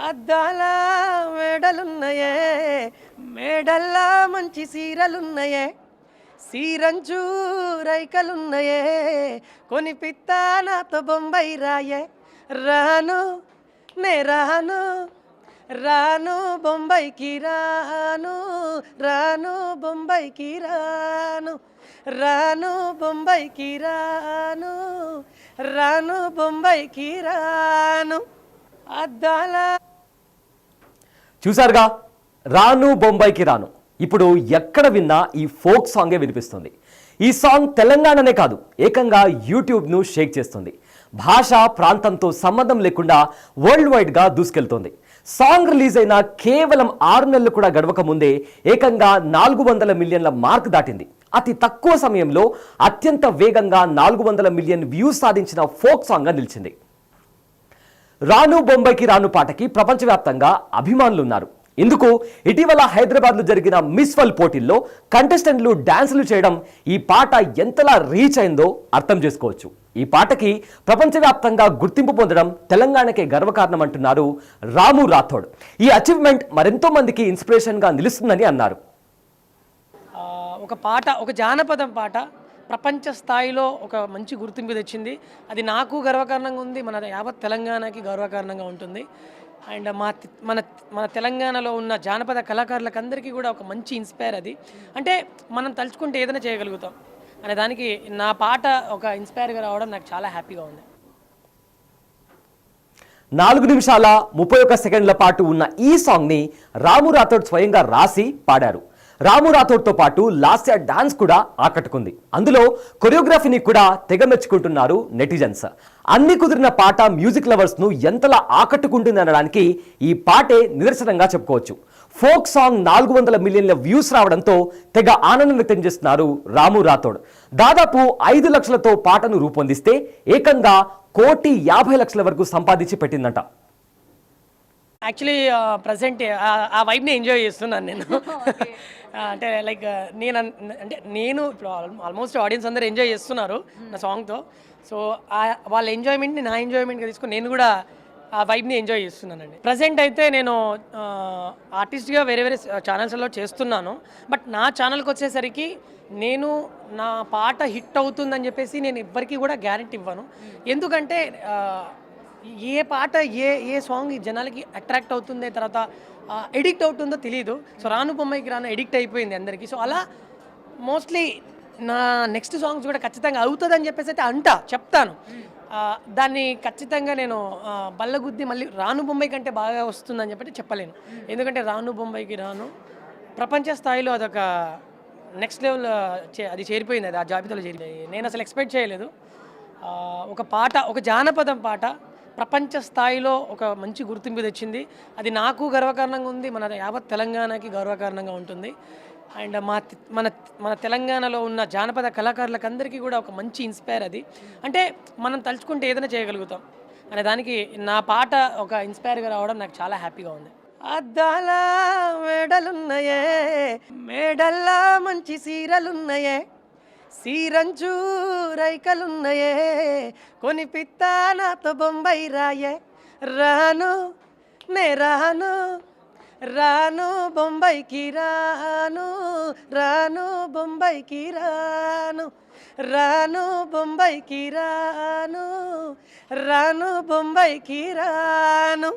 అద్దాల మేడలున్నయే మేడల్లా మంచి సీరలున్నయే సీరంచు రైకలున్నయే కొనిపిత్తా నాతో బొంబాయి రాయే రాను నే రాను రాను బొంబాయికి రాను రాను బొంబాయికి రాను రాను బొంబాయికి రాను రాను బొంబాయికి రాను అద్దాల చూసారుగా రాను బొంబాయికి రాను. ఇప్పుడు ఎక్కడ విన్నా ఈ ఫోక్ సాంగే వినిపిస్తుంది. ఈ సాంగ్ తెలంగాణనే కాదు, ఏకంగా యూట్యూబ్ను షేక్ చేస్తుంది. భాష ప్రాంతంతో సంబంధం లేకుండా వరల్డ్ వైడ్గా దూసుకెళ్తోంది. సాంగ్ రిలీజ్ అయిన కేవలం 6 నెలలు కూడా గడవక ముందే ఏకంగా 400 మిలియన్ల మార్క్ దాటింది. అతి తక్కువ సమయంలో అత్యంత వేగంగా 400 మిలియన్ వ్యూస్ సాధించిన ఫోక్ సాంగ్గా నిలిచింది. రాను బొంబాయికి రాను పాటకి ప్రపంచవ్యాప్తంగా అభిమానులు ఉన్నారు. ఇందుకు ఇటీవల హైదరాబాద్లో జరిగిన మిస్ వరల్డ్ పోటీల్లో కంటెస్టెంట్లు డాన్సులు చేయడం ఈ పాట ఎంతలా రీచ్ అయిందో అర్థం చేసుకోవచ్చు. ఈ పాటకి ప్రపంచవ్యాప్తంగా గుర్తింపు పొందడం తెలంగాణకే గర్వకారణం అంటున్నారు రాము రాథోడ్. ఈ అచీవ్మెంట్ మరెంతో మందికి ఇన్స్పిరేషన్గా నిలుస్తుందని అన్నారు. ఒక పాట, ఒక జానపదం పాట ప్రపంచ స్థాయిలో ఒక మంచి గుర్తింపు తెచ్చింది. అది నాకు గర్వకారణంగా ఉంది, మన యావత్ తెలంగాణకి గర్వకారణంగా ఉంటుంది. అండ్ మన తెలంగాణలో ఉన్న జానపద కళాకారులకు అందరికీ కూడా ఒక మంచి ఇన్స్పైర్ అది. అంటే మనం తలుచుకుంటే ఏదైనా చేయగలుగుతాం అనే దానికి నా పాట ఒక ఇన్స్పైర్గా రావడం నాకు చాలా హ్యాపీగా ఉంది. 4 నిమిషాల 31 సెకండ్ల పాటు ఉన్న ఈ సాంగ్ని రాము రాథోడ్ స్వయంగా రాసి పాడారు. రాము రాథోడ్తో పాటు లాస్య డాన్స్ కూడా ఆకట్టుకుంది. అందులో కొరియోగ్రఫీని కూడా తెగ మెచ్చుకుంటున్నారు నెటిజన్స్. అన్ని కుదిరిన పాట మ్యూజిక్ లవర్స్ను ఎంతలా ఆకట్టుకుంటుంది అనడానికి ఈ పాటే నిదర్శనంగా చెప్పుకోవచ్చు. ఫోక్ సాంగ్ 400 మిలియన్ల వ్యూస్ రావడంతో తెగ ఆనందం వ్యక్తం చేస్తున్నారు రాము రాథోడ్. దాదాపు 5 లక్షలతో పాటను రూపొందిస్తే ఏకంగా 1,50,00,000 వరకు సంపాదించి పెట్టిందంట. యాక్చువల్లీ ప్రజెంట్ ఆ వైబ్ని ఎంజాయ్ చేస్తున్నాను నేను. అంటే లైక్ నేను ఇప్పుడు ఆల్మోస్ట్ ఆడియన్స్ అందరూ ఎంజాయ్ చేస్తున్నారు నా సాంగ్తో. సో వాళ్ళ ఎంజాయ్మెంట్ని నా ఎంజాయ్మెంట్గా తీసుకొని నేను కూడా ఆ వైబ్ని ఎంజాయ్ చేస్తున్నానండి. ప్రజెంట్ అయితే నేను ఆర్టిస్ట్గా వేరే వేరే ఛానల్స్లో చేస్తున్నాను. బట్ నా ఛానల్కి వచ్చేసరికి నేను నా పాట హిట్ అవుతుందని చెప్పేసి నేను ఎవ్వరికీ కూడా గ్యారెంటీ ఇవ్వను. ఎందుకంటే ఏ పాట ఏ సాంగ్ ఈ జనాలకి అట్రాక్ట్ అవుతుందో, తర్వాత ఎడిక్ట్ అవుతుందో తెలియదు. సో రాను బొమ్మాయికి రాను ఎడిక్ట్ అయిపోయింది అందరికీ. సో అలా మోస్ట్లీ నా నెక్స్ట్ సాంగ్స్ కూడా ఖచ్చితంగా అవుతుందని చెప్పేసి అయితే చెప్తాను. దాన్ని ఖచ్చితంగా నేను బల్లగుద్ది మళ్ళీ రాను బొంబాయి కంటే బాగా వస్తుందని చెప్పలేను. ఎందుకంటే రాను బొంబాయికి రాను ప్రపంచ స్థాయిలో అదొక నెక్స్ట్ లెవెల్ అది చేరిపోయింది. అది ఆ జాబితాలో చేరిపోయింది. నేను అసలు ఎక్స్పెక్ట్ చేయలేదు. ఒక పాట, ఒక జానపదం పాట ప్రపంచ స్థాయిలో ఒక మంచి గుర్తింపు తెచ్చింది. అది నాకు గర్వకారణంగా ఉంది, మన యావత్ తెలంగాణకి గర్వకారణంగా ఉంటుంది. అండ్ మన తెలంగాణలో ఉన్న జానపద కళాకారులకు అందరికీ కూడా ఒక మంచి ఇన్స్పైర్ అది. అంటే మనం తలుచుకుంటే ఏదైనా చేయగలుగుతాం అనే దానికి నా పాట ఒక ఇన్స్పైర్గా రావడం నాకు చాలా హ్యాపీగా ఉంది. అద్దాల మేడలున్నయే మేడల్లా మంచి సీరలున్నయే సీరంచు రైకలున్నయే కొనిపిత్తా నాతో బొంబాయి రాయే రాను నే రాను రాను బొంబాయికి రాను రాను బొంబాయికి రాను రాను బొంబాయికి రాను రాను బొంబాయికి రాను.